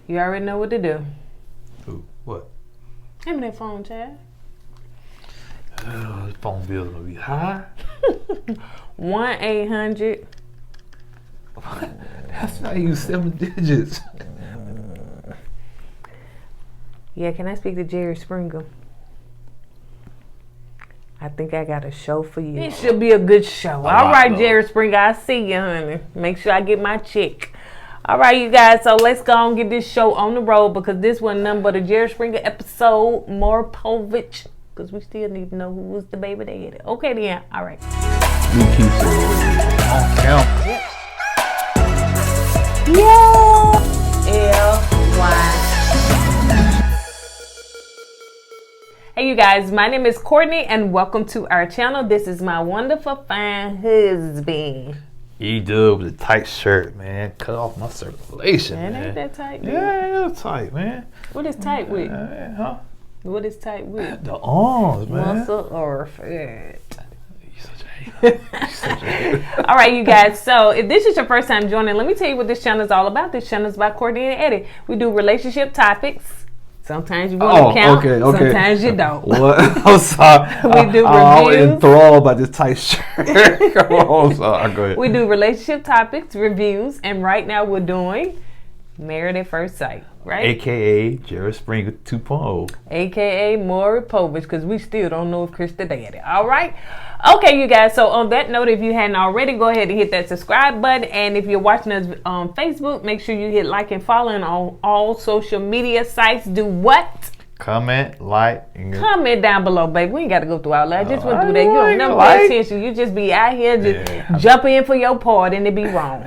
You already know what to do. Ooh, what? Give me that phone, Chad. This phone bill's gonna be high. 1-800. That's not even 7 digits. Yeah, can I speak to Jerry Springer? I think I got a show for you. It should be a good show. All right, Jerry Springer, I see you, honey. Make sure I get my check. All right, you guys, so let's go and get this show on the road because this wasn't nothing but a Jerry Springer episode. More Povich, because we still need to know who was the baby daddy. Okay, then. All right. We keep on count. Yep. Yeah. LY. Hey you guys, my name is Kourtney and welcome to our channel. This is my wonderful fine husband. E-Dub with a tight shirt, man. Cut off my circulation, man. Ain't that tight, dude? Yeah, it's tight, man. What is tight with? Huh? What is tight with? The arms, man. Muscle or fat? You're such a hater. All right, you guys. So if this is your first time joining, let me tell you what this channel is all about. This channel is about Kourtney and Eddie. We do relationship topics. Sometimes you want to count. Okay. Sometimes you don't. What? I'm sorry. We do I'm reviews. enthralled by this tight shirt. Come on, I'm sorry. Go ahead. We do relationship topics, reviews, and right now we're doing Married at First Sight, right? AKA Jerry Springer 2.0. AKA Maury Povich, because we still don't know if Chris the daddy. All right. Okay, you guys. So on that note, if you hadn't already, go ahead and hit that subscribe button. And if you're watching us on Facebook, make sure you hit like and follow. And on all social media sites, do what? Comment, like, and Comment down below, baby. We ain't got to go through all that. I just went through that. You don't never pay attention. You just be out here just jumping in for your part and it be wrong.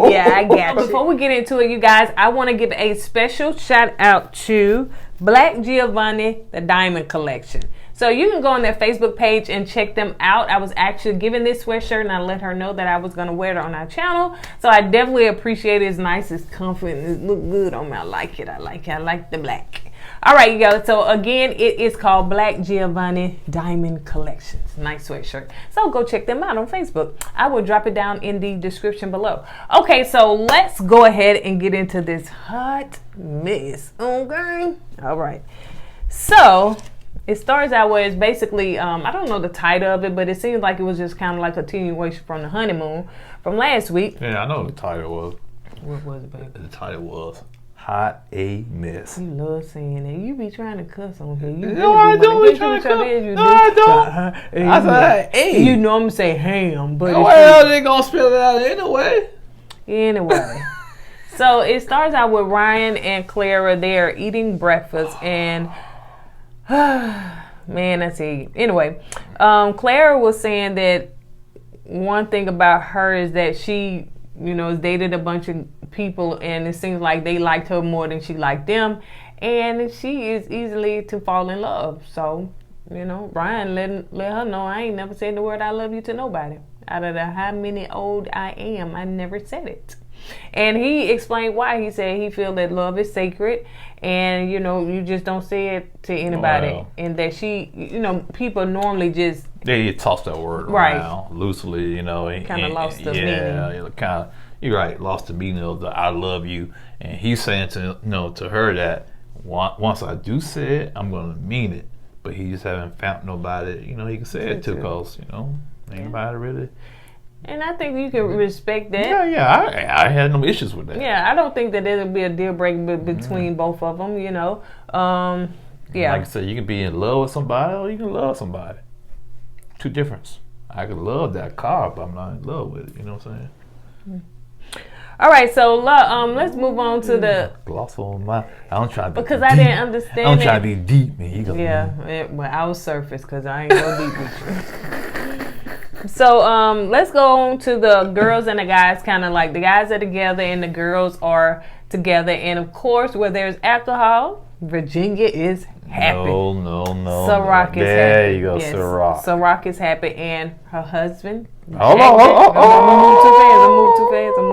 Yeah, I got you. Before we get into it, you guys, I want to give a special shout out to LiQWYD, the Diamond Collection. So you can go on their Facebook page and check them out. I was actually given this sweatshirt and I let her know that I was going to wear it on our channel. So I definitely appreciate it. It's nice, it's comfy, and it look good on me. I like it. I like the black. All right, you guys. So again, it is called LiQWYD Diamond Collections. Nice sweatshirt. So go check them out on Facebook. I will drop it down in the description below. Okay, so let's go ahead and get into this hot mess. Okay. All right. So it starts out where it's basically, I don't know the title of it, but it seems like it was just kind of like a continuation from the honeymoon from last week. Yeah, I know what the title was. What was it, baby? The title was Hot A Mess. You love saying that. You be trying to cuss on here. You No, I don't be trying to cuss. No, I don't. I said, hey. You normally say ham, but well, they gonna spell it out anyway. Anyway. So it starts out with Ryan and Clara. They're eating breakfast and man, I see. Anyway, Clara was saying that one thing about her is that she, has dated a bunch of people and it seems like they liked her more than she liked them. And she is easily to fall in love. So, Ryan let her know I ain't never said the word I love you to nobody. Out of the how many old I am, I never said it. And he explained why. He said he feel that love is sacred and, you just don't say it to anybody. Wow. And that she, people normally just... They toss that word around loosely, Kind of lost the meaning. Yeah, you're right, lost the meaning of the I love you. And he's saying to her that once I do say it, I'm going to mean it. But he just haven't found nobody, he can say it to because, ain't nobody really... And I think you can respect that. Yeah, I had no issues with that. Yeah, I don't think that it'll be a deal breaker between both of them, Yeah. Like I said, you can be in love with somebody or you can love somebody. Two difference. I could love that car, but I'm not in love with it. You know what I'm saying? All right, so let's move on to the gloss on my. I don't try to because I didn't understand. I'm trying to be deep, man. Well, I was surface because I ain't go deep with you. So let's go on to the girls and the guys. Kind of like the guys are together and the girls are together, and of course, where there's alcohol, Virginia is happy. No. Ciroc is happy. There you go, yes. Ciroc. Ciroc is happy, and her husband. I'm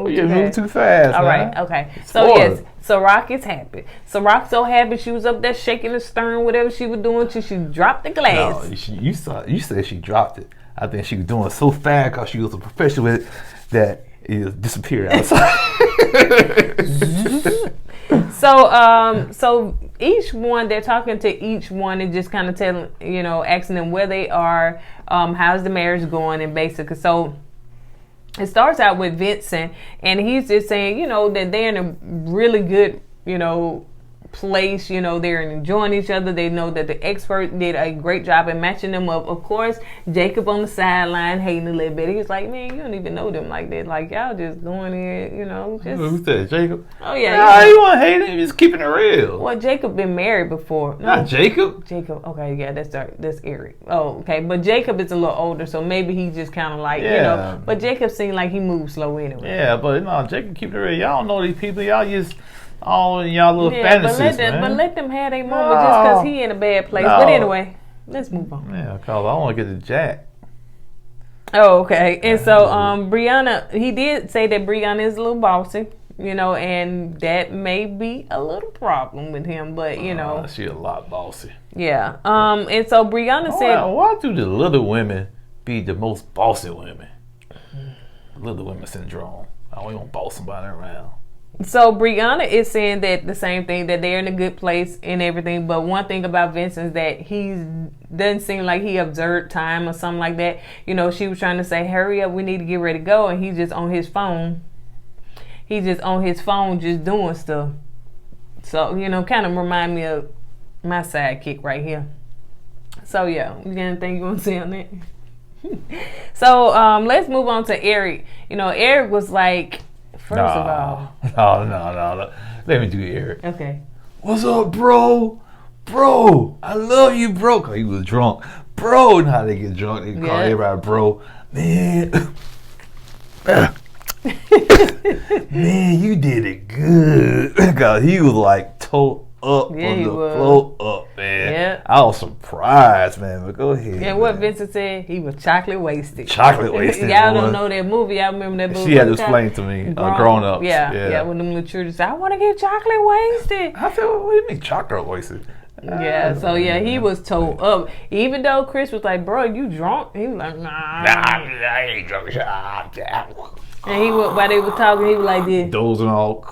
moving too fast. All right, okay. So yes, Ciroc is happy. Ciroc so happy she was up there shaking the stern, whatever she was doing, till she dropped the glass. No, you said she dropped it. I think she was doing it so fast because she was a professional with it that it disappeared outside. So each one, they're talking to each one and just kind of telling, asking them where they are, how's the marriage going, and basically, so it starts out with Vincent, and he's just saying, that they're in a really good, place. They're enjoying each other. They know that the expert did a great job in matching them up. Of course, Jacob on the sideline hating a little bit. He was like, man, you don't even know them like that. Like, y'all just going in, just... Who's that, Jacob? Oh, yeah. Nah, you want to hate him? He's keeping it real. Well, Jacob been married before. No, not Jacob? Jacob, okay, yeah, that's Eric. Oh, okay, but Jacob is a little older, so maybe he just kind of like, but Jacob seemed like he moved slow anyway. Yeah, but no, Jacob keeping it real. Y'all don't know these people. Y'all just... all in y'all little fantasies, but let them have their moment just because he in a bad place. But anyway, let's move on. Yeah, cause I want to get to Jack. Oh, okay. And so Brianna, he did say that Brianna is a little bossy, and that may be a little problem with him. But she a lot bossy. Yeah. And so Brianna said, why do the little women be the most bossy women? Little women syndrome. I don't want to boss somebody around. So Brianna is saying that the same thing, that they're in a good place and everything. But one thing about Vincent is that he doesn't seem like he observed time or something like that. She was trying to say, hurry up, we need to get ready to go. And he's just on his phone. He's just on his phone just doing stuff. So, kind of remind me of my sidekick right here. So, yeah, you got anything you want to say on that? So, let's move on to Eric. Eric was like... First of all. No. Let me do Eric. Okay. What's up, bro? Bro, I love you, bro. Cause he was drunk. Bro, you know how they get drunk. They call everybody bro. Man. Man, you did it good. Cause he was like toe up on the floor up, man. Yeah. I was surprised, man. But go ahead. And what Vincent said, he was chocolate wasted. Chocolate wasted. Y'all don't know that movie. Y'all remember that movie? She had to explain to me. Grown ups. Yeah. When them little children say, I want to get chocolate wasted. I said, what do you mean chocolate wasted? Yeah, so he was told up. Even though Chris was like, bro, you drunk? He was like, nah. I ain't drunk. And while they were talking, he was like this. Dozing all.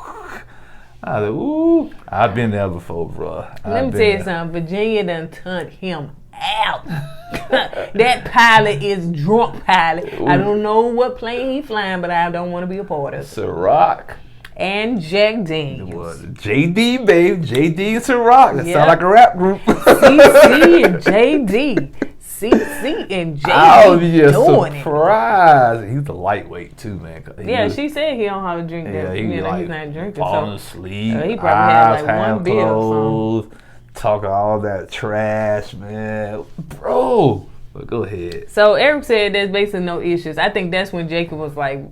I was like, ooh, I've been there before, bro. Let me tell you something. Virginia done turned him out. That pilot is drunk pilot. Ooh. I don't know what plane he flying, but I don't want to be a part of it. Ciroc. And Jack Daniels. JD, babe. JD and Ciroc. That sound like a rap group. CC and JD. CC and JD. I was just surprised. He's a lightweight too, man. She said he don't know how to drink that. Yeah, he's not drinking. Falling asleep. He probably had like one beer or something. Talking all that trash, man. Bro. But go ahead. So Eric said there's basically no issues. I think that's when Jacob was like,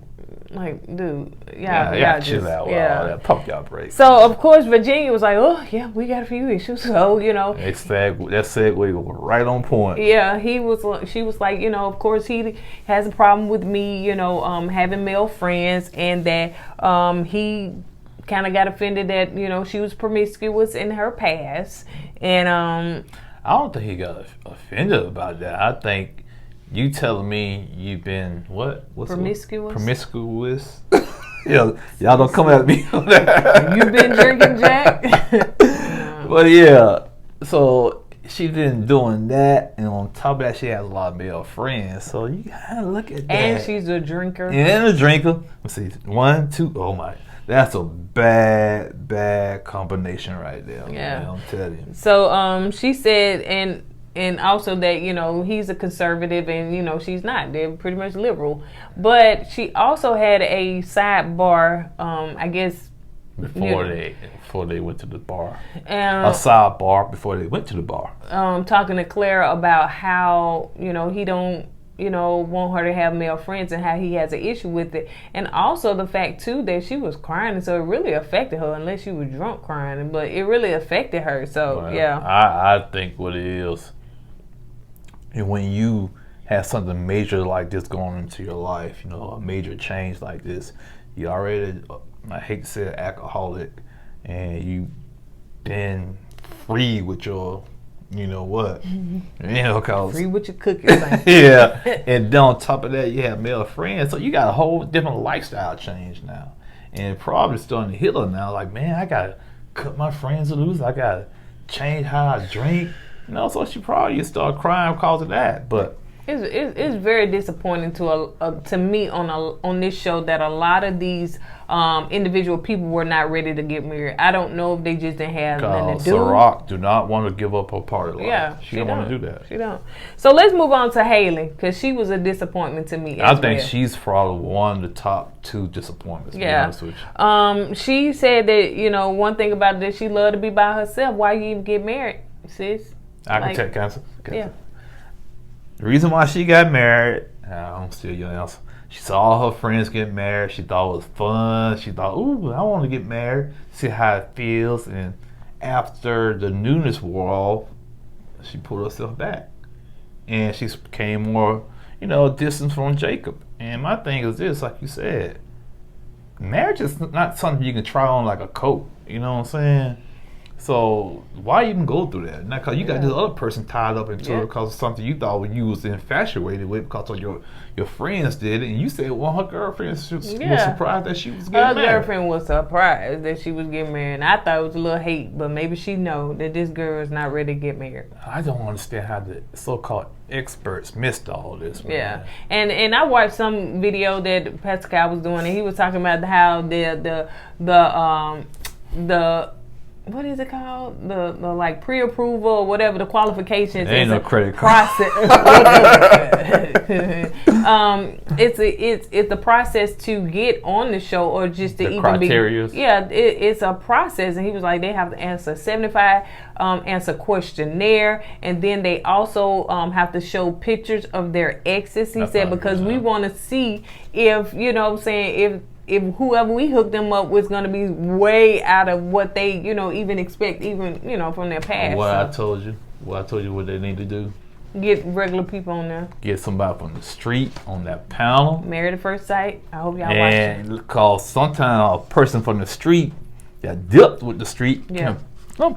dude, y'all chill out. Yeah, pump y'all brakes. So of course Virginia was like, oh yeah, we got a few issues. So that segue right on point. Yeah, she was like, of course he has a problem with me, having male friends, and that he kind of got offended that she was promiscuous in her past, and I don't think he got offended about that. I think. You telling me you've been what? Promiscuous? Promiscuous? Y'all don't come at me on that. You been drinking, Jack? But yeah, so she's been doing that, and on top of that, she has a lot of male friends. So you gotta look at that. And she's a drinker. Let's see, 1, 2. Oh my, that's a bad combination right there. Yeah, man, I'm telling you. So she said, and also that, he's a conservative and, she's not. They're pretty much liberal. But she also had a sidebar, I guess. Before they went to the bar. A sidebar before they went to the bar. Talking to Clara about how, he don't, want her to have male friends and how he has an issue with it. And also the fact, too, that she was crying. And so it really affected her, unless she was drunk crying. But it really affected her. So, yeah. I think what it is, and when you have something major like this going into your life, a major change like this, you already, I hate to say it, alcoholic, and you've been free with your, cause free with your cookies. Yeah, and then on top of that, you have male friends, so you got a whole different lifestyle change now, and probably starting to hit her now. Like, man, I gotta cut my friends loose. I gotta change how I drink. You know, so she probably start crying because of that. But it's very disappointing to me on this show that a lot of these individual people were not ready to get married. I don't know if they just didn't have nothing to do. Ciroc do not want to give up her party life. Yeah, she don't want to do that. She don't. So let's move on to Hayley, because she was a disappointment to me. I think she's probably one of the top 2 disappointments. To be honest with you. She said that one thing about it, that she loved to be by herself. Why you even get married, sis? I can take cancer. Yeah. The reason why she got married, I'm still young else. She saw her friends get married. She thought it was fun. She thought, ooh, I want to get married, see how it feels. And after the newness wore off, she pulled herself back. And she became more, distant from Jacob. And my thing is this, like you said, marriage is not something you can try on like a coat. You know what I'm saying? So why even go through that? Not because you got this other person tied up into it because of something you thought you was infatuated with because of your friends did it, and you said, well, her girlfriend was surprised that she was getting married. Her girlfriend was surprised that she was getting married, and I thought it was a little hate, but maybe she know that this girl is not ready to get married. I don't understand how the so-called experts missed all this. Man. Yeah, and I watched some video that Pascal was doing, and he was talking about how the what is it called? The like pre-approval or whatever the qualifications. Ain't no credit card. Process. It's the process to get on the show or just to even criteria. It's a process, and he was like they have to answer 75 answer questionnaire, and then they also have to show pictures of their exes. He said because we want to see if if whoever we hook them up with is going to be way out of what they, even expect, from their past. I told you what they need to do. Get regular people on there. Get somebody from the street on that panel. Married at First Sight. I hope y'all watch it. And because sometimes a person from the street that dipped with the street can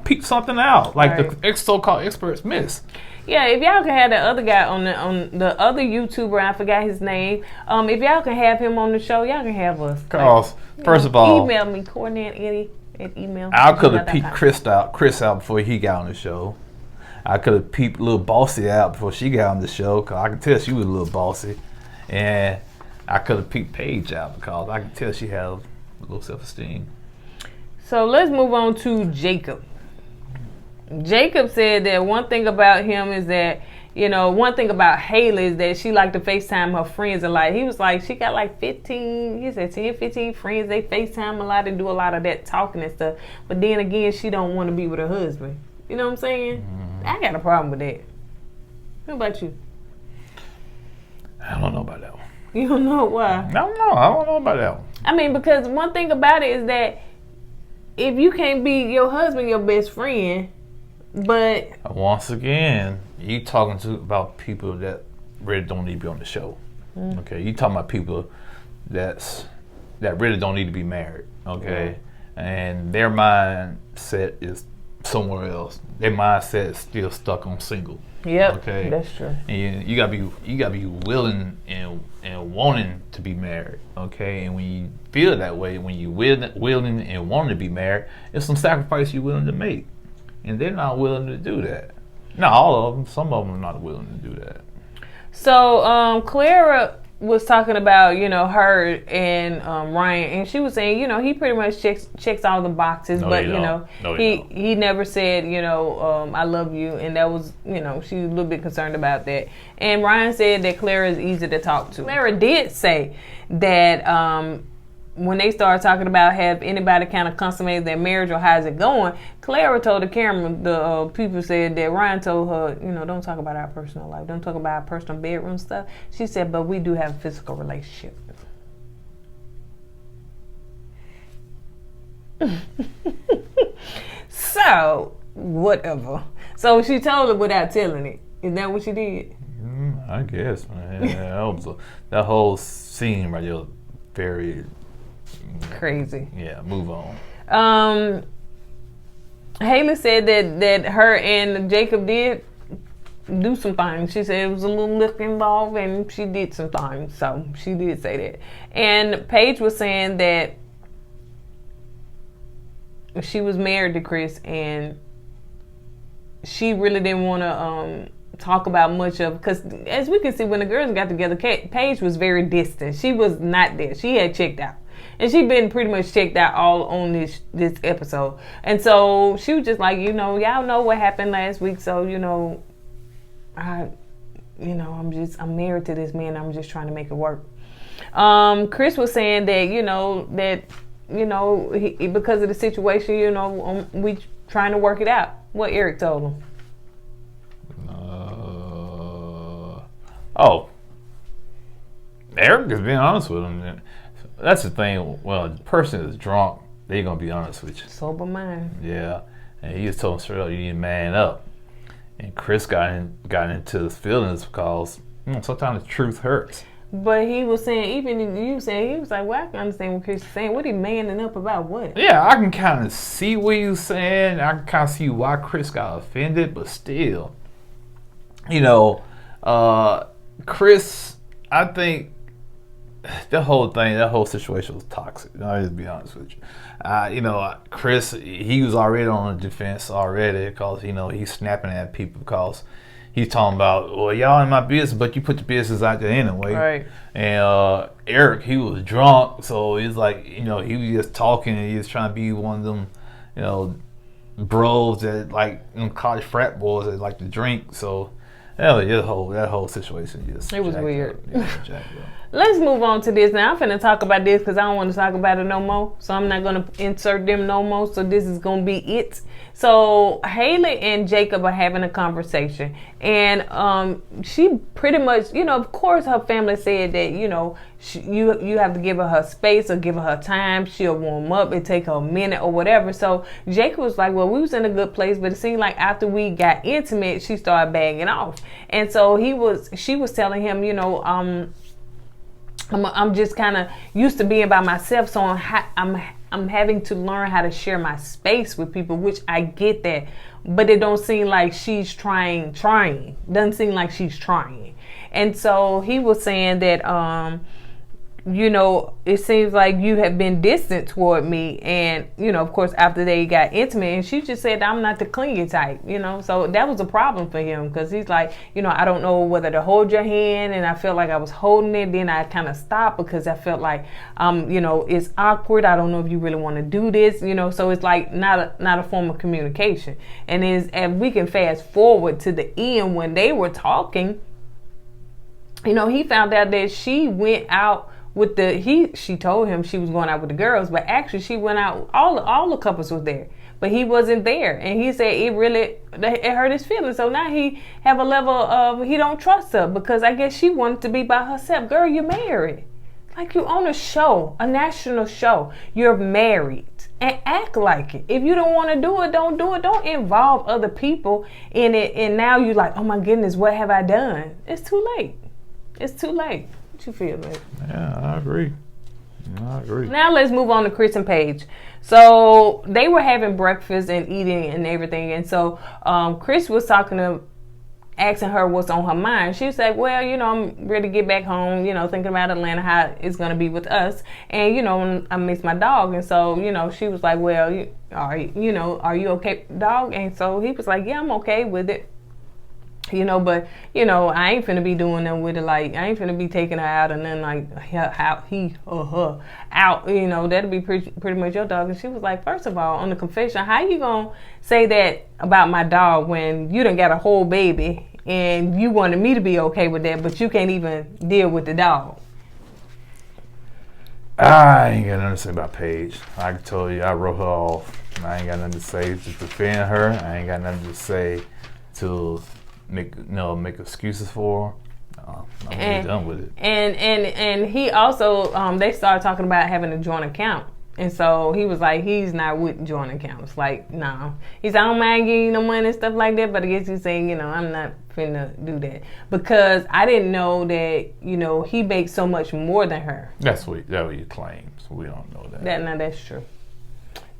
peep something out, like the so-called experts miss. Yeah, if y'all can have the other guy on the other YouTuber, I forgot his name. If y'all can have him on the show, y'all can have us. Because first of all, email me Kourtney and Eddie at email. I could have peeped Chris out before he got on the show. I could have peeped little Bossy out before she got on the show, because I could tell she was a little bossy. And I could have peeped Paige out because I could tell she had a little self-esteem. So let's move on to Jacob. Jacob said that one thing about him is that, one thing about Hayley is that she liked to FaceTime her friends a lot. He was like, she got like 10, 15 friends. They FaceTime a lot and do a lot of that talking and stuff. But then again, she don't want to be with her husband. You know what I'm saying? Mm-hmm. I got a problem with that. How about you? I don't know about that one. You don't know why? I don't know about that one. I mean, because one thing about it is that if you can't be your husband, your best friend, but once again, you talking about people that really don't need to be on the show. Okay, you talking about people that really don't need to be married. Okay, and their mindset is somewhere else. Their mindset is still stuck on single. Yep. Okay, that's true. And you gotta be willing and wanting to be married. Okay, and when you feel that way, when you willing and wanting to be married, it's some sacrifice you're willing to make. And they're not willing to do that. Not all of them. Some of them are not willing to do that. So Clara was talking about, her and Ryan, and she was saying, he pretty much checks all the boxes, but he never said, I love you, and that was, she was a little bit concerned about that. And Ryan said that Clara is easy to talk to. Clara did say that when they started talking about have anybody kind of consummated their marriage or how's it going, Clara told the camera, the people said that Ryan told her, don't talk about our personal life. Don't talk about our personal bedroom stuff. She said, but we do have a physical relationship. So, whatever. So she told her without telling it. Is that what she did? I guess, man. That whole scene right there was very... crazy. Yeah, move on. Hayley said that her and Jacob did do some things. She said it was a little lick involved and she did some things. So she did say that. And Paige was saying that she was married to Chris, and she really didn't want to talk about much of, because as we can see, when the girls got together, Paige was very distant. She was not there. She had checked out. And she'd been pretty much checked out all on this episode. And so she was just like, y'all know what happened last week, so, I'm married to this man. I'm just trying to make it work. Chris was saying that, because of the situation, we trying to work it out. What Eric told him. Eric is being honest with him. That's the thing. Well, a person is drunk, they're going to be honest with you. Sober mind. Yeah. And he just told him straight up, you need to man up. And Chris got into his feelings because sometimes the truth hurts. But he was saying, even you saying, he was like, well, I can understand what Chris is saying. What he manning up about what? Yeah, I can kind of see what he was saying. I can kind of see why Chris got offended, but still, Chris, I think that whole situation was toxic. I'll just be honest with you. Chris, he was already on the defense already because, he's snapping at people because he's talking about, well, y'all in my business, but you put the business out there anyway. Right. And Eric, he was drunk, so he's like, he was just talking and he was trying to be one of them, bros that like college frat boys that like to drink. So that whole situation just it was weird. Yeah, Let's move on to this now. I'm finna talk about this because I don't want to talk about it no more. So I'm not going to insert them no more. So this is going to be it. So Hayley and Jacob are having a conversation. And she pretty much, of course her family said that, you have to give her space or give her time. She'll warm up. It take her a minute or whatever. So Jacob was like, well, we was in a good place. But it seemed like after we got intimate, she started bagging off. And so she was telling him, I'm just kind of used to being by myself, so I'm having to learn how to share my space with people, which I get that, but it don't seem like she's trying. Doesn't seem like she's trying. And so he was saying that it seems like you have been distant toward me. And, of course, after they got intimate, and she just said, I'm not the clingy type, so that was a problem for him because he's like, I don't know whether to hold your hand. And I felt like I was holding it. Then I kind of stopped because I felt like, it's awkward. I don't know if you really want to do this, so it's like not a form of communication. And we can fast forward to the end when they were talking, he found out that she went out with she told him she was going out with the girls, but actually she went out, all the couples was there, but he wasn't there. And he said it hurt his feelings. So now he have a level of, he don't trust her because I guess she wanted to be by herself. Girl, you're married. Like you on a show, a national show. You're married and act like it. If you don't want to do it, don't do it. Don't involve other people in it. And now you're like, oh my goodness, what have I done? It's too late. It's too late. What you feel, babe? Yeah, I agree. Now let's move on to Chris and Paige. So they were having breakfast and eating and everything. And so Chris was asking her what's on her mind. She was like, well, I'm ready to get back home, thinking about Atlanta, how it's going to be with us. And, I miss my dog. And so, she was like, well, are you okay, dog? And so he was like, yeah, I'm okay with it. But, I ain't finna be doing them with it. Like, I ain't finna be taking her out and then like how he or her out, that'll be pretty much your dog. And she was like, first of all, on the confession, how you gonna say that about my dog when you done got a whole baby and you wanted me to be okay with that, but you can't even deal with the dog? I ain't got nothing to say about Paige. I told you, I wrote her off. I ain't got nothing to say to defend her. I ain't got nothing to say to make excuses for her. I'm really done with it. And he also they started talking about having a joint account. And so he was like, he's not with joint accounts. Like, no. He said, I don't mind giving you no money and stuff like that, but I guess he's saying, I'm not finna do that. Because I didn't know that, he makes so much more than her. That's what he claims. We don't know that. That's true.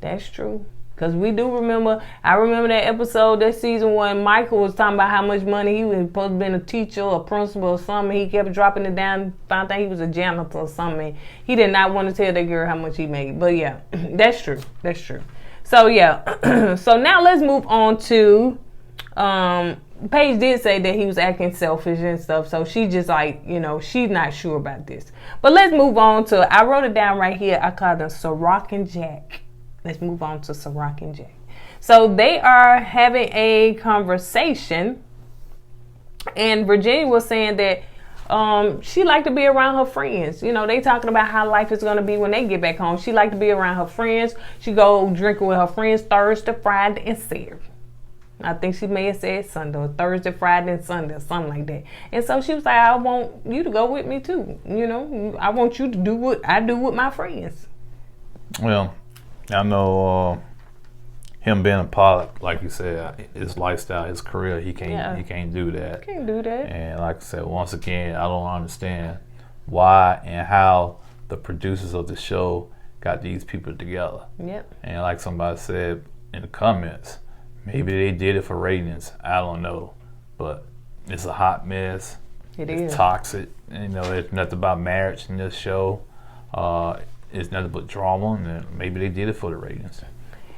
That's true. Because I remember that episode, that season when Michael was talking about how much money he was supposed to be a teacher or principal or something. He kept dropping it down, found out he was a janitor or something. He did not want to tell that girl how much he made. But yeah, that's true. That's true. So yeah, so now let's move on to Paige did say that he was acting selfish and stuff, so she just like, she's not sure about this. But let's move on to, I wrote it down right here, I call them Ciroc and Jack. Let's move on to Ciroc and Jack. So they are having a conversation, and Virginia was saying that she liked to be around her friends. They talking about how life is going to be when they get back home. She liked to be around her friends. She go drinking with her friends Thursday, Friday, and Saturday. I think she may have said Sunday, or Thursday, Friday, and Sunday, or something like that. And so she was like, I want you to go with me too. I want you to do what I do with my friends. Well, I know him being a pilot, like you said, his lifestyle, his career, he can't do that. Can't do that. And like I said, once again, I don't understand why and how the producers of the show got these people together. Yep. And like somebody said in the comments, maybe they did it for ratings. I don't know. But it's a hot mess. It's toxic. There's nothing about marriage in this show. It's nothing but drama. And maybe they did it for the ratings.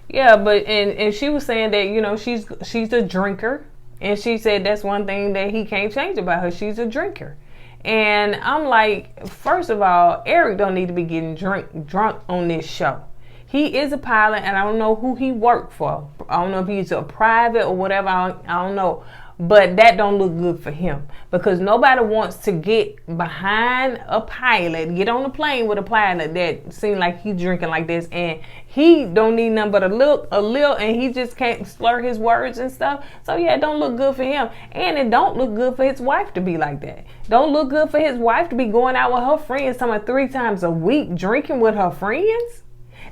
Yeah, but and she was saying that, she's a drinker. And she said that's one thing that he can't change about her. She's a drinker. And I'm like, first of all, Eric don't need to be getting drunk on this show. He is a pilot, and I don't know who he worked for. I don't know if he's a private or whatever. I don't know. But that don't look good for him, because nobody wants to get behind a pilot, get on a plane with a pilot that seems like he's drinking like this, and he don't need nothing but a little, and he just can't slur his words and stuff. So yeah, it don't look good for him, and it don't look good for his wife to be like that. Don't look good for his wife to be going out with her friends, somewhere 3 times a week, drinking with her friends.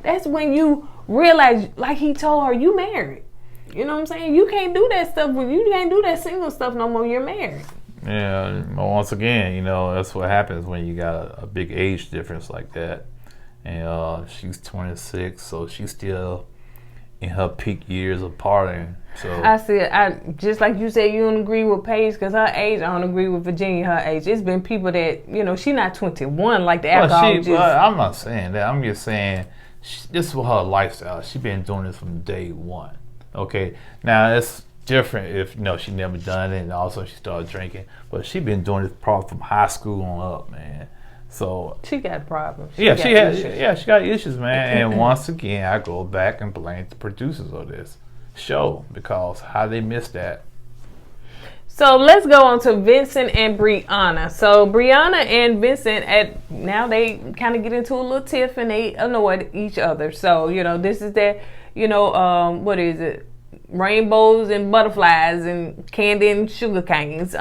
That's when you realize, like he told her, you married. You know what I'm saying? You can't do that stuff. You can't do that single stuff no more. You're married. Yeah. Once again, that's what happens when you got a big age difference like that. And she's 26, so she's still in her peak years of partying. So I just like you said, you don't agree with Paige because her age. I don't agree with Virginia, her age. It's been people that she's not 21 like the alcohol. I'm not saying that. I'm just saying this is her lifestyle. She's been doing this from day one. Okay, now it's different if she never done it and also she started drinking, but she been doing this probably from high school on up, man. So she got problems. She got issues, man. And once again, I go back and blame the producers of this show, because how they missed that. So let's go on to Vincent and Brianna. So Brianna and Vincent, now they kind of get into a little tiff and they annoy each other. So this is that. What is it? Rainbows and butterflies and candy and sugar canes.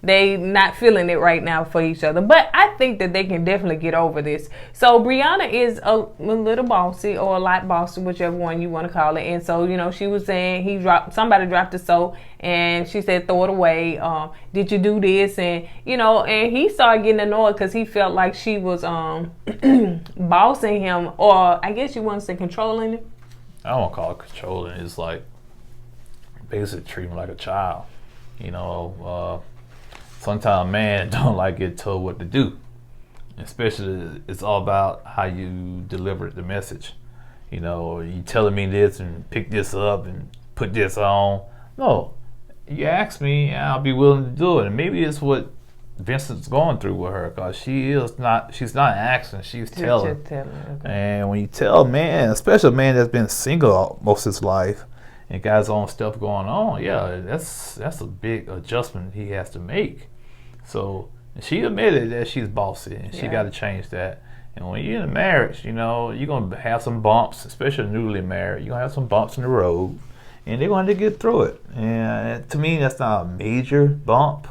They not feeling it right now for each other. But I think that they can definitely get over this. So Brianna is a little bossy, or a lot bossy, whichever one you want to call it. And so, she was saying somebody dropped the soap and she said, throw it away. Did you do this? And, and he started getting annoyed because he felt like she was bossing him, or I guess you want to say controlling him. I don't call it controlling. It's like basically treating him like a child. Sometimes man don't like get told what to do. Especially it's all about how you deliver the message. You telling me this and pick this up and put this on. No, you ask me, I'll be willing to do it. And maybe it's what Vincent's going through with her, because she's not asking, she's telling. Okay. And when you tell a man, especially a man that's been single most of his life and got his own stuff going on, yeah, that's a big adjustment he has to make. So she admitted that she's bossy and she got to change that. And when you're in a marriage, you're going to have some bumps, especially newly married. You're going to have some bumps in the road, and they're going to get through it. And to me, that's not a major bump,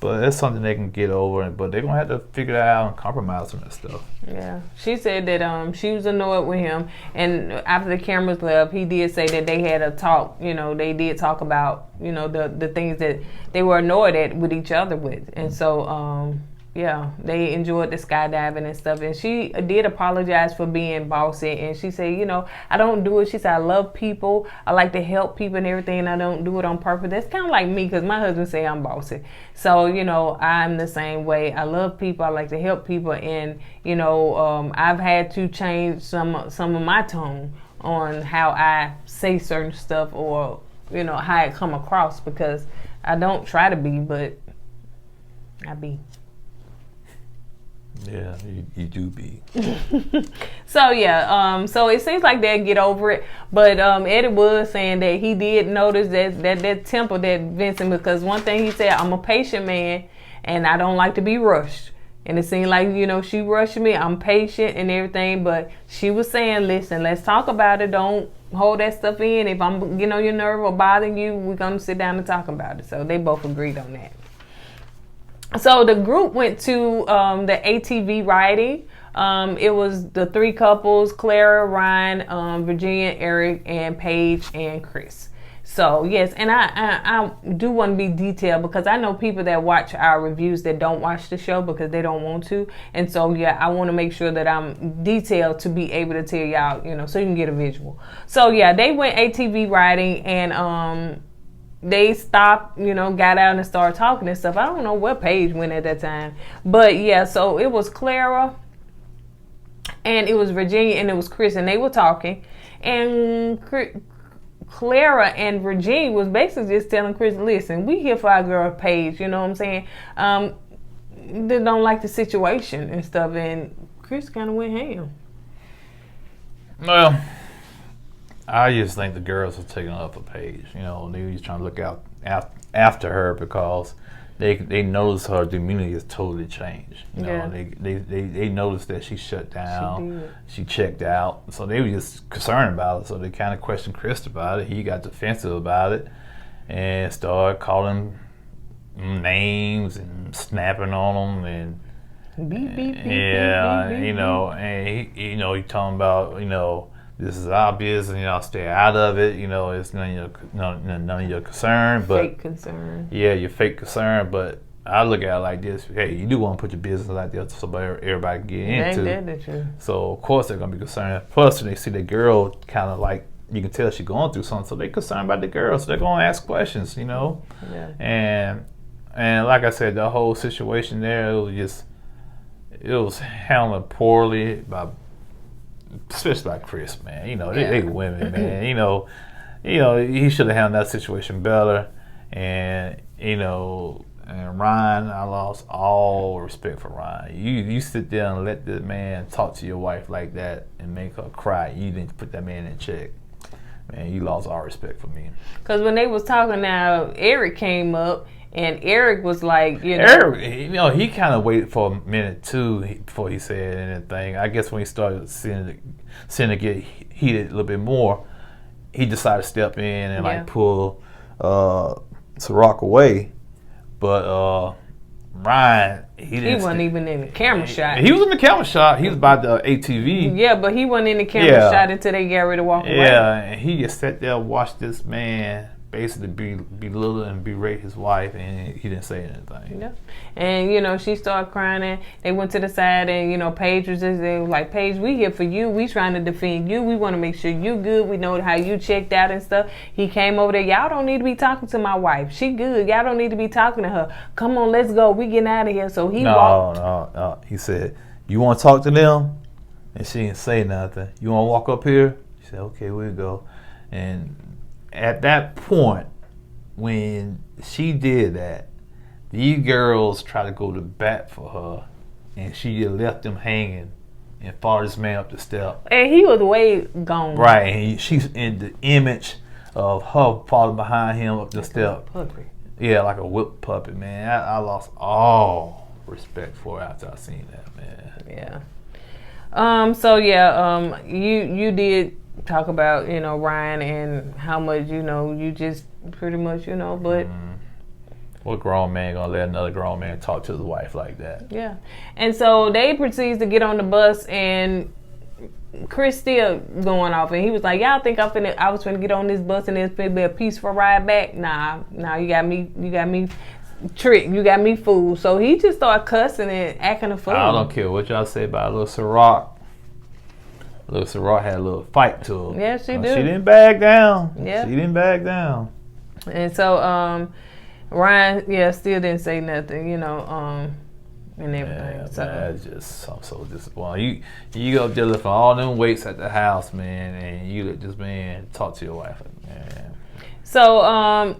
but it's something they can get over. But they're going to have to figure it out and compromise on that stuff. Yeah. She said that she was annoyed with him. And after the cameras left, he did say that they had a talk. They did talk about, the things that they were annoyed at with each other with. And so, they enjoyed the skydiving and stuff. And she did apologize for being bossy. And she said, I don't do it. She said, I love people. I like to help people and everything. And I don't do it on purpose. That's kind of like me, because my husband say I'm bossy. So, I'm the same way. I love people. I like to help people. And, I've had to change some of my tone on how I say certain stuff or, you know, how it come across, because I don't try to be, but I be. Yeah, you do be. So yeah, so it seems like they'll get over it. But Eddie was saying that he did notice that temper that Vincent, because one thing he said, I'm a patient man and I don't like to be rushed. And it seemed like, you know, she rushed me. I'm patient and everything, but she was saying, listen, let's talk about it. Don't hold that stuff in. If I'm getting on your nerve or bothering you, we're gonna sit down and talk about it. So they both agreed on that. So the group went to the ATV riding. It was the three couples, Clara, Ryan, Virginia, Eric, and Paige and Chris. So yes, and I do want to be detailed, because I know people that watch our reviews that don't watch the show because they don't want to. And so yeah, I want to make sure that I'm detailed to be able to tell y'all, you know, so you can get a visual. So yeah, they went ATV riding, and they stopped, you know, got out and started talking and stuff. I don't know where Paige went at that time. But yeah, so it was Clara and it was Virginia and it was Chris, and they were talking. And Clara and Virginia was basically just telling Chris, listen, we here for our girl Paige, you know what I'm saying? They don't like the situation and stuff. And Chris kind of went ham. Well, I just think the girls are taking up a Paige. You know, they were just trying to look out after her, because they noticed her demeanor is totally changed. You know, they noticed that she shut down, she checked out. So they were just concerned about it. So they kind of questioned Chris about it. He got defensive about it and started calling names and snapping on them and beep, beep, beep, yeah, beep, beep, you know, and he talking about, you know, this is our business, you know, stay out of it, you know, it's none of your concern. But fake concern. Yeah, your fake concern. But I look at it like this: hey, you do want to put your business like that so everybody can get into. Ain't that true? So of course they're gonna be concerned. Plus, when they see the girl, kind of like, you can tell she's going through something, so they're concerned about the girl, so they're gonna ask questions, you know. Yeah. And like I said, the whole situation there, it was handled poorly by. Especially like Chris, man. You know, they women, man. You know, he should have handled that situation better. And you know, and Ryan, I lost all respect for Ryan. You sit there and let the man talk to your wife like that and make her cry. You didn't put that man in check. Man, you lost all respect for me. Because when they was talking now, Eric came up. And Eric was like, you know. Eric, he kind of waited for a minute too before he said anything. I guess when he started seeing it get heated a little bit more, he decided to step in and like pull Ciroc away. But Ryan, he wasn't even in the camera shot. He was in the camera shot. He was by the ATV. Yeah, but he wasn't in the camera shot until they got ready to walk away. Yeah, and he just sat there and watched this man basically belittle and berate his wife, and he didn't say anything. Yeah. And you know, she started crying, and they went to the side, and you know, Paige was just there, like, Paige, we here for you. We trying to defend you. We want to make sure you good. We know how you checked out and stuff. He came over there. Y'all don't need to be talking to my wife. She good. Y'all don't need to be talking to her. Come on, let's go. We getting out of here. So he walked. No. He said, you want to talk to them? And she didn't say nothing. You want to walk up here? She said, okay, we'll go. And at that point, when she did that, these girls tried to go to bat for her, and she just left them hanging and followed this man up the step. And he was way gone. Right, and she's in the image of her following behind him up the step. Puppy. Yeah, like a whipped puppy, man. I lost all respect for her after I seen that, man. Yeah. So yeah, you did talk about, you know, Ryan and how much, you know, you just pretty much, you know, but what grown man gonna let another grown man talk to his wife like that? Yeah. And so they proceeds to get on the bus, and Chris still going off, and he was like, y'all think I was finna get on this bus and it's finna be a peaceful ride back? Nah, you got me tricked, you got me fooled. So he just started cussing and acting a fool. I don't care what y'all say about little Ciroc. Little Ciroc had a little fight to her. Yeah, she did. She didn't back down. Yeah. She didn't back down. And so Ryan, still didn't say nothing, you know. and everything. Yeah, so that's just, I'm so disappointed. You go up there lifting all them weights at the house, man, and you let this man talk to your wife, man. So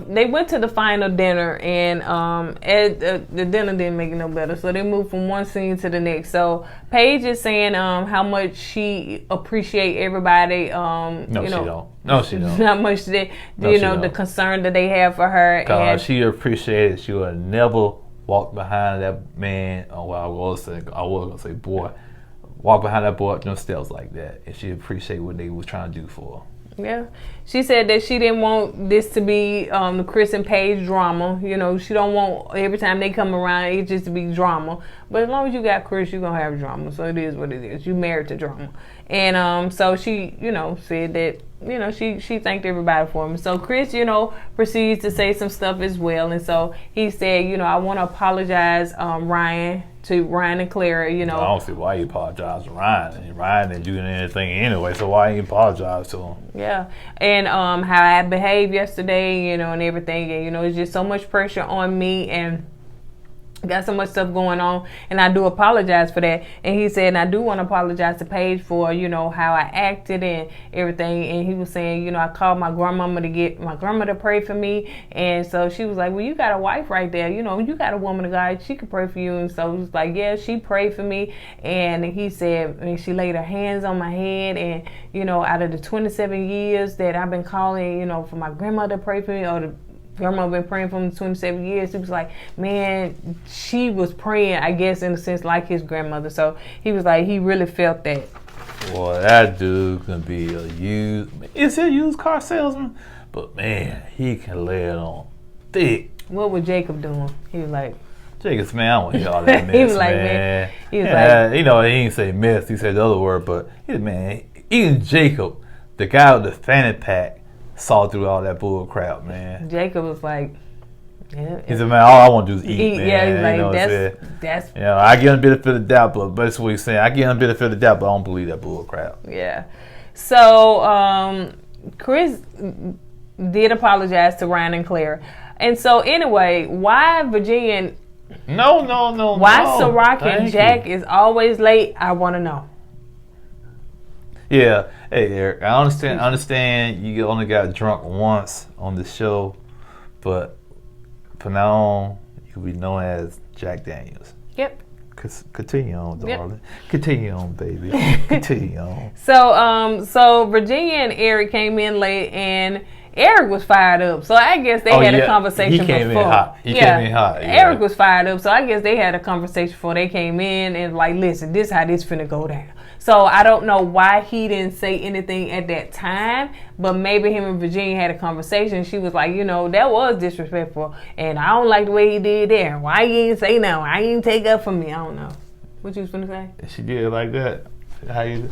they went to the final dinner, and the dinner didn't make it no better. So they moved from one scene to the next. So Paige is saying how much she appreciate everybody. No, she don't. No, she don't. Not much that the concern that they have for her. And she appreciated. She would never walk behind that man. Oh, well, I was gonna say boy. Walk behind that boy up them steps like that, and she appreciate what they was trying to do for her. Yeah, she said that she didn't want this to be the Chris and Paige drama. She don't want every time they come around it just to be drama. But as long as you got Chris, you're gonna have drama. So it is what it is. You married to drama. And so she, said that she thanked everybody for him. So Chris, proceeds to say some stuff as well. And so he said, I want to apologize, Ryan and Clara. I don't see why you apologize to Ryan. And Ryan didn't do anything anyway, so why you apologize to him? Yeah, and how I behaved yesterday, and everything. And it's just so much pressure on me, and got so much stuff going on, and I do apologize for that. And he said, and I do want to apologize to Paige for, how I acted and everything. And he was saying, I called my grandmama to get my grandma to pray for me. And so she was like, well, you got a wife right there. You got a woman of God. She could pray for you. And so he was like, yeah, she prayed for me. And he said, and she laid her hands on my head. And, out of the 27 years that I've been calling, for my grandmother to pray for me, or the grandma been praying for him 27 years. He was like, man, she was praying, I guess, in a sense, like his grandmother. So he was like, he really felt that. Boy, that dude can be is he a used car salesman? But man, he can lay it on thick. What was Jacob doing? He was like, Jacob's, man, I don't want to hear all that mess, he was like, man. He was like, he didn't say mess, he said the other word, but man, even Jacob, the guy with the fanny pack, saw through all that bull crap, man. Jacob was like, yeah. He said, man, all I want to do is eat, man. Yeah, he's like, that's. I give him a benefit of the doubt, but that's what he's saying. I give him a benefit of the doubt, but I don't believe that bull crap. Yeah. So, Chris did apologize to Ryan and Claire. And so, anyway, why Virginia? No. Why Ciroc and Jack is always late, I want to know. Yeah. Hey, Eric, I understand you only got drunk once on the show, but from now on, you'll be known as Jack Daniels. Yep. Continue on, darling. Yep. Continue on, baby. Continue on. So Virginia and Eric came in late, and Eric was fired up. So I guess they had a conversation before. He came in hot. Yeah. Eric was fired up, so I guess they had a conversation before they came in, and like, listen, this is how this finna go down. So I don't know why he didn't say anything at that time, but maybe him and Virginia had a conversation. She was like, that was disrespectful, and I don't like the way he did there. Why he ain't say no? Why he ain't take up for me? I don't know. What you was finna say? She did it like that. How you?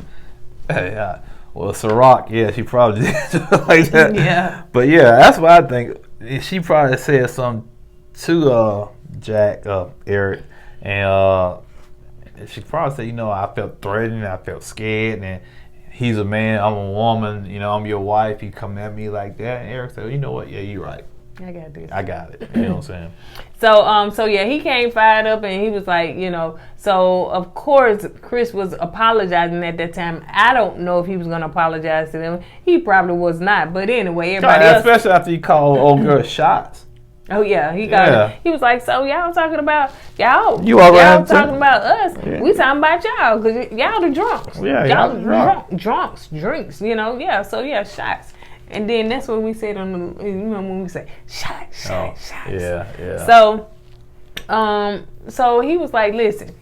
Hey, well, Ciroc, yeah, she probably did like that. Yeah. But yeah, that's what I think. She probably said something to Eric, and she probably said, I felt threatened, I felt scared, and he's a man, I'm a woman, I'm your wife, he come at me like that. And Eric said, you know what, yeah, you're right. I got this. I got it. You know what I'm saying? So yeah, he came fired up, and he was like, so of course Chris was apologizing at that time. I don't know if he was gonna apologize to them. He probably was not. But anyway, everybody else, especially after he called old girl shots. Oh yeah, he got it. He was like, so y'all talking about y'all talking about us. Yeah. We talking about y'all because y'all the drunks. Yeah, y'all the drunks, drinks. Yeah. So yeah, shots. And then that's what we said on the, when we say shots. Yeah. So he was like, listen,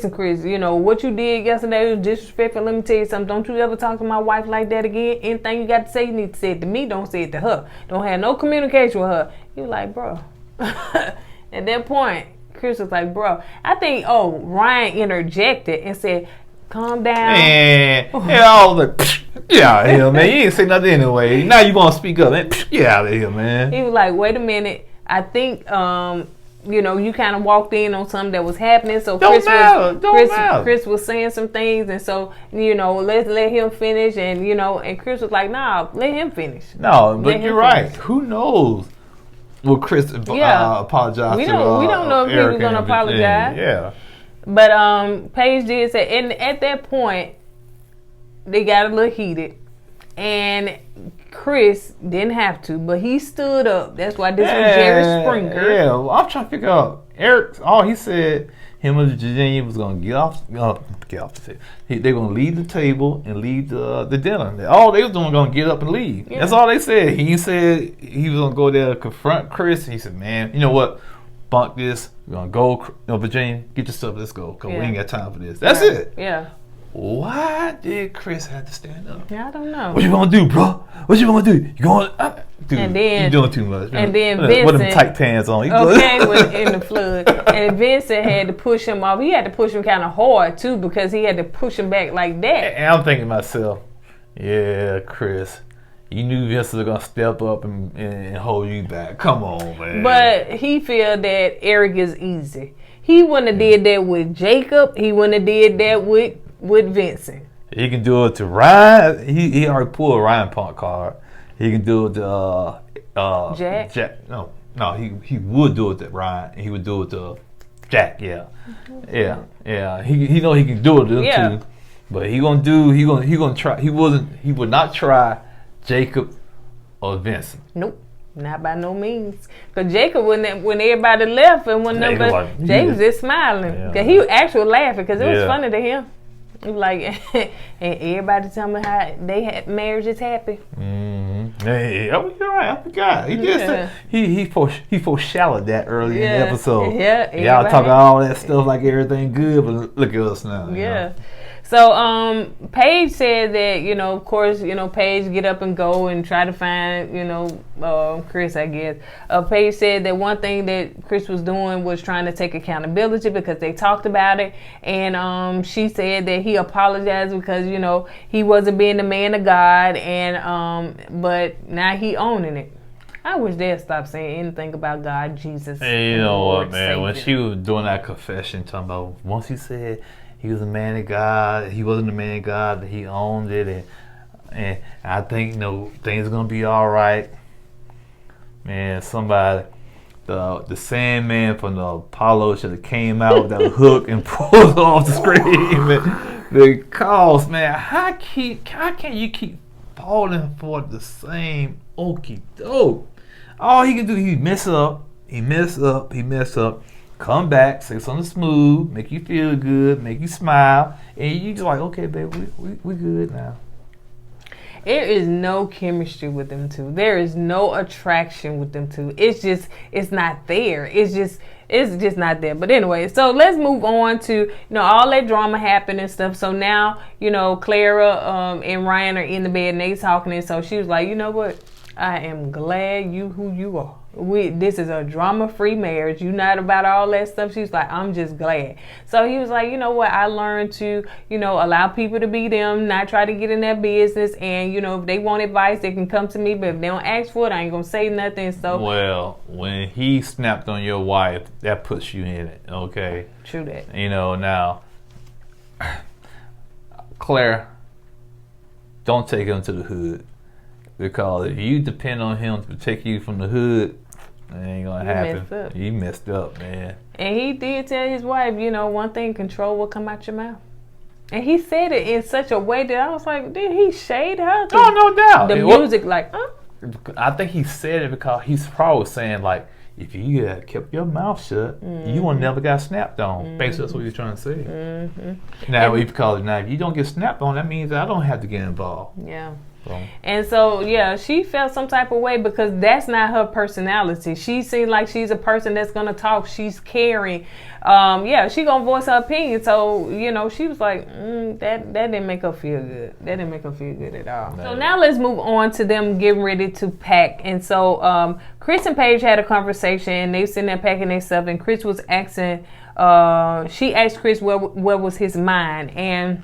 Chris, what you did yesterday was disrespectful. Let me tell you something. Don't you ever talk to my wife like that again. Anything you got to say, you need to say it to me. Don't say it to her. Don't have no communication with her. He was like, bro. At that point, Chris was like, bro. I think, Ryan interjected and said, calm down. Man, all the get out of here, man. You ain't say nothing anyway. Now you want to speak up, man. Get out of here, man. He was like, wait a minute. I think, you kind of walked in on something that was happening. So Chris was saying some things, and so let's let him finish. And and Chris was like, nah, let him finish. No, but you're right. Who knows Will Chris apologize we to don't know if Eric he's going to apologize. Yeah. But Paige did say, and at that point, they got a little heated. And Chris didn't have to, but he stood up. That's why this was Jerry Springer. Yeah, well, I'm trying to figure out. Eric, all he said, him and Virginia was going to get off the table. They're going to leave the table and leave the dinner. All they was doing going to get up and leave. Yeah. That's all they said. He said he was going to go there to confront Chris. He said, man, you know what? Bunk this. We're going to go, Virginia, get your stuff. Let's go, because we ain't got time for this. That's it. Yeah. Why did Chris have to stand up? Yeah, I don't know. What you gonna do, bro? What you gonna do? You gonna dude? And then, you doing too much. And then Vincent, what them tight pants on? In the flood, and Vincent had to push him off. He had to push him kind of hard too, because he had to push him back like that. And I'm thinking to myself, yeah, Chris, you knew Vincent was gonna step up and hold you back. Come on, man. But he feel that Eric is easy. He wouldn't have did that with Jacob. He wouldn't have did that with Vincent. He can do it to Ryan. He already pulled a Ryan Punk card. He can do it to Jack. No, he would do it to Ryan. He would do it to Jack. Yeah, yeah. He know he can do it to them too. But he gonna try. He would not try Jacob or Vincent. Nope. Not by no means. Because Jacob, when everybody left and when Jacob was just smiling. Because he actually laughing because it was funny to him. Like, and everybody tell me how they had marriage is happy. Mm-hmm. Hey, you're right. I forgot. He just said, he foreshadowed that early in the episode. Yeah, y'all talking all that stuff like everything good, but look at us now. Yeah. You know? So Paige said that, of course, Paige get up and go and try to find, Chris, I guess. Paige said that one thing that Chris was doing was trying to take accountability because they talked about it. And she said that he apologized because, he wasn't being the man of God. And but now he owning it. I wish they'd stop saying anything about God, Jesus. Hey, you know what, man? Savior. When she was doing that confession, talking about once he said he was a man of God, he wasn't a man of God, he owned it, and I think things are gonna be all right. Man, somebody, the Sandman from the Apollo should have came out with that hook and pulled off the screen. Because man, how can you keep falling for the same okie doke? All he can do, he mess up, come back, say something smooth, make you feel good, make you smile, and you just like, okay, baby, we good now. There is no chemistry with them two. There is no attraction with them two. It's not there. It's just not there. But anyway, so let's move on to, all that drama happened and stuff. So now, Clara and Ryan are in the bed and they talking, and so she was like, you know what? I am glad you who you are. This is a drama-free marriage. You're not about all that stuff. She's like, I'm just glad. So he was like, you know what? I learned to, allow people to be them, not try to get in their business. And, if they want advice, they can come to me. But if they don't ask for it, I ain't going to say nothing. So, well, when he snapped on your wife, that puts you in it, okay? True that. Now, Claire, don't take him to the hood. Because if you depend on him to protect you from the hood, it ain't gonna happen. You messed up, man. And he did tell his wife, one thing, control will come out your mouth. And he said it in such a way that I was like, did he shade her? Oh, no doubt. The music, like, I think he said it because he's probably saying, like, if you had kept your mouth shut, you would never got snapped on. Basically, that's what he's trying to say. Mm-hmm. Now, if you don't get snapped on, that means I don't have to get involved. Yeah. And so, she felt some type of way because that's not her personality. She seems like she's a person that's going to talk. She's caring. She going to voice her opinion. So, she was like, that didn't make her feel good. That didn't make her feel good at all. No. So now let's move on to them getting ready to pack. And so Chris and Paige had a conversation and they sitting there packing their stuff. And Chris was asking, she asked Chris where was his mind. And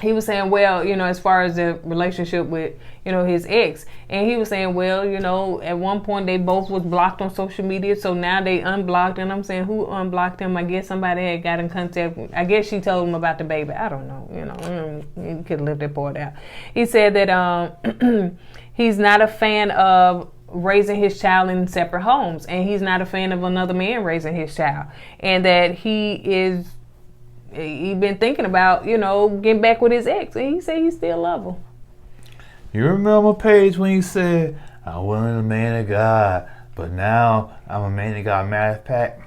he was saying, well, as far as the relationship with, his ex. And he was saying, well, at one point they both was blocked on social media. So now they unblocked. And I'm saying, who unblocked him? I guess somebody had got in contact. I guess she told him about the baby. I don't know. He could have left that part out. He said that he's not a fan of raising his child in separate homes, and he's not a fan of another man raising his child, and that he been thinking about, getting back with his ex, and he said he still love her. You remember, Paige, when you said, I wasn't a man of God, but now I'm a man of God. Matter of fact,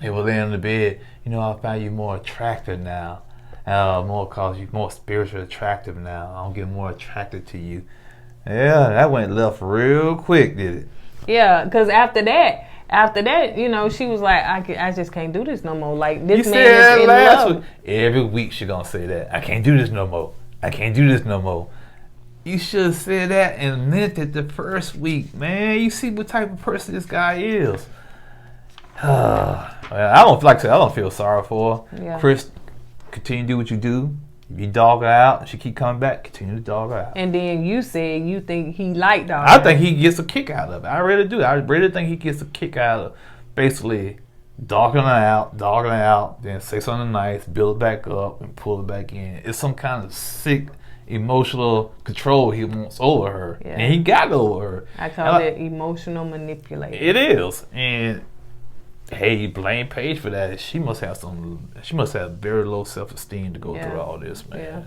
they were laying in the bed, I find you more attractive now. Cause you more spiritually attractive now. I'm getting more attracted to you. Yeah, that went left real quick, did it? Yeah, because after that, she was like, I just can't do this no more. Like, this you man said is in last love. Week. Every week she gonna say that. I can't do this no more. I can't do this no more. You should have said that and meant it the first week, man. You see what type of person this guy is. I don't feel sorry for her. Yeah. Chris, continue to do what you do. If you dog her out and she keep coming back, continue to dog her out. And then you said you think he liked dog. I think he gets a kick out of it. I really do. I really think he gets a kick out of basically dogging her out, then say something nice, build it back up, and pull it back in. It's some kind of sick emotional control he wants over her. Yeah. And he got over her. I call it emotional manipulation. It is. And hey, blame Paige for that. She must have very low self-esteem to go through all this, man. Yeah.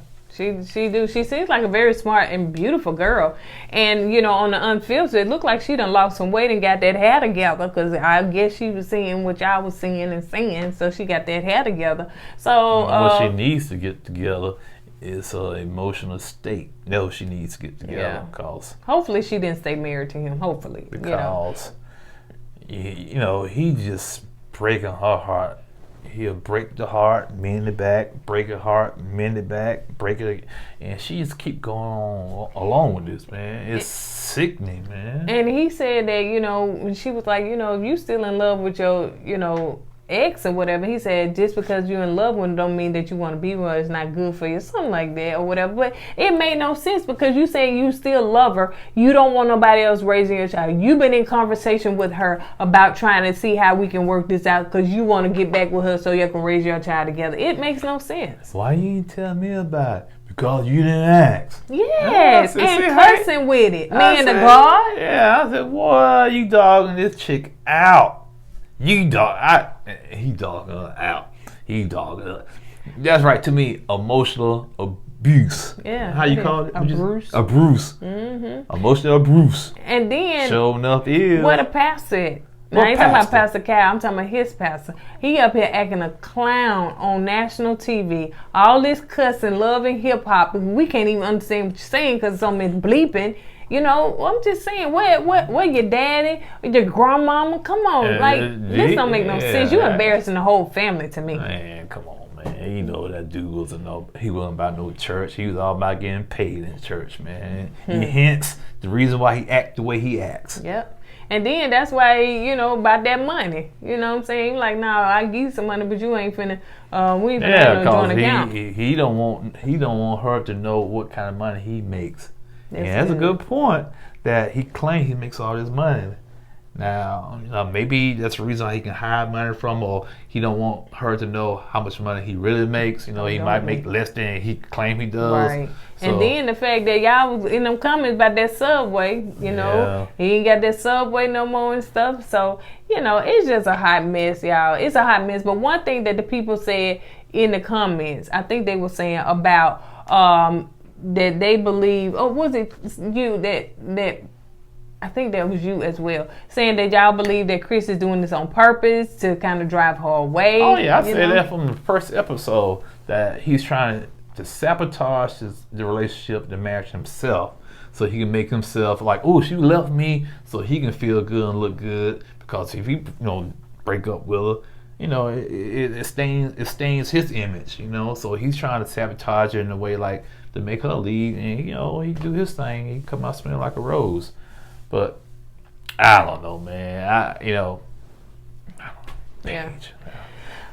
She do. She seems like a very smart and beautiful girl. And, on the Unfiltered, it looked like she done lost some weight and got that hair together, because I guess she was seeing what y'all was seeing and saying, so she got that hair together. So what she needs to get together is her emotional state. No, she needs to get together. Cause hopefully she didn't stay married to him. Hopefully. Because, he just breaking her heart. He'll break the heart, mend it back, break her heart, mend it back, break it, and she just keep going on along with this, man. It's sickening, man. And he said that, when she was like, if you still in love with your, ex or whatever, he said just because you're in love with him don't mean that you want to be with her. It's not good for you, something like that or whatever. But it made no sense, because you say you still love her. You don't want nobody else raising your child. You've been in conversation with her about trying to see how we can work this out, because you want to get back with her so you can raise your child together. It makes no sense. Why you didn't tell me about it? Because you didn't ask. Yes, and cussing with it. Man of God. Yeah, I said, boy, you dogging this chick out. He dogging her out. He dogging her. That's right. To me, emotional abuse. Yeah. How you call it? Abuse. Abuse. Mm-hmm. Emotional abuse. And then, sure enough, is what a pastor said. Now, I ain't talking about Pastor Cal. I'm talking about his pastor. He up here acting a clown on national TV. All this cussing, loving hip hop. We can't even understand what you're saying because so much bleeping. I'm just saying, where your daddy, your grandmama? Come on, this don't make no sense. You embarrassing the whole family to me. Man, come on, man. That dude he wasn't about no church. He was all about getting paid in church, man. Hence the reason why he act the way he acts. Yep. And then that's why, about that money. You know what I'm saying? Like, nah, I give you some money, but you ain't finna, we ain't finna have no joint account. He don't want her to know what kind of money he makes. That's a good point, that he claims he makes all this money. Now, maybe that's the reason why he can hide money from, or he don't want her to know how much money he really makes. He might make less than he claim he does. Right. So, and then the fact that y'all was in them comments about that Subway, he ain't got that Subway no more and stuff. So, it's just a hot mess, y'all. It's a hot mess. But one thing that the people said in the comments, I think they were saying about that they believe, was it you that I think that was you as well, saying that y'all believe that Chris is doing this on purpose to kind of drive her away. Oh yeah, I said that from the first episode, that he's trying to sabotage the relationship, the marriage himself, so he can make himself like, oh, she left me, so he can feel good and look good, because if he break up with her, it stains his image, so he's trying to sabotage her in a way like to make her leave, and he do his thing, he come out smelling like a rose. But I don't know, man. I don't know. Yeah.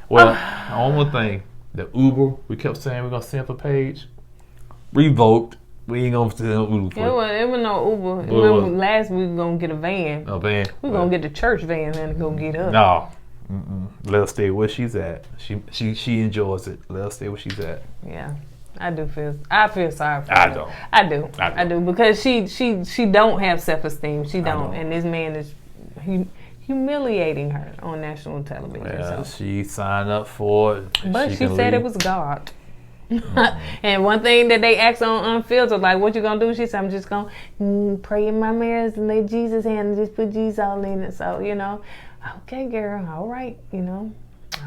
Well, one more thing, the Uber we kept saying we're gonna send for Paige, revoked. We ain't gonna send no Uber. It was no Uber. Remember last week we were gonna get a van. A van. We were gonna get the church van and go get her. No. Let her stay where she's at. She enjoys it. Let her stay where she's at. Yeah. I feel sorry for her. I do because she don't have self-esteem. She don't, and this man is humiliating her on national television. Well, she signed up for it, but she said it was God. And one thing that they asked on Unfiltered, like, what you gonna do? She said, I'm just gonna pray in my mirrors and let Jesus and just put Jesus all in it. So, okay, girl, all right,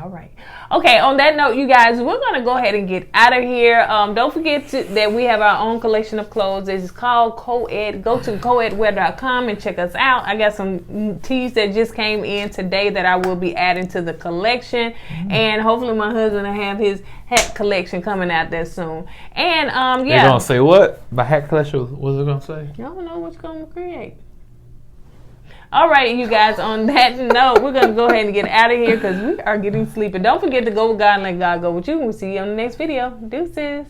all right. Okay, on that note, you guys, we're going to go ahead and get out of here. Don't forget that we have our own collection of clothes. It's called Co-Ed. Go to kourtneyandeddie.com and check us out. I got some tees that just came in today that I will be adding to the collection. Mm-hmm. And hopefully my husband will have his hat collection coming out there soon. And, yeah. They're going to say what? By hat collection, what's it going to say? I don't know what you're going to create. All right, you guys, on that note, we're going to go ahead and get out of here because we are getting sleepy. Don't forget to go with God and let God go with you. We'll see you on the next video. Deuces.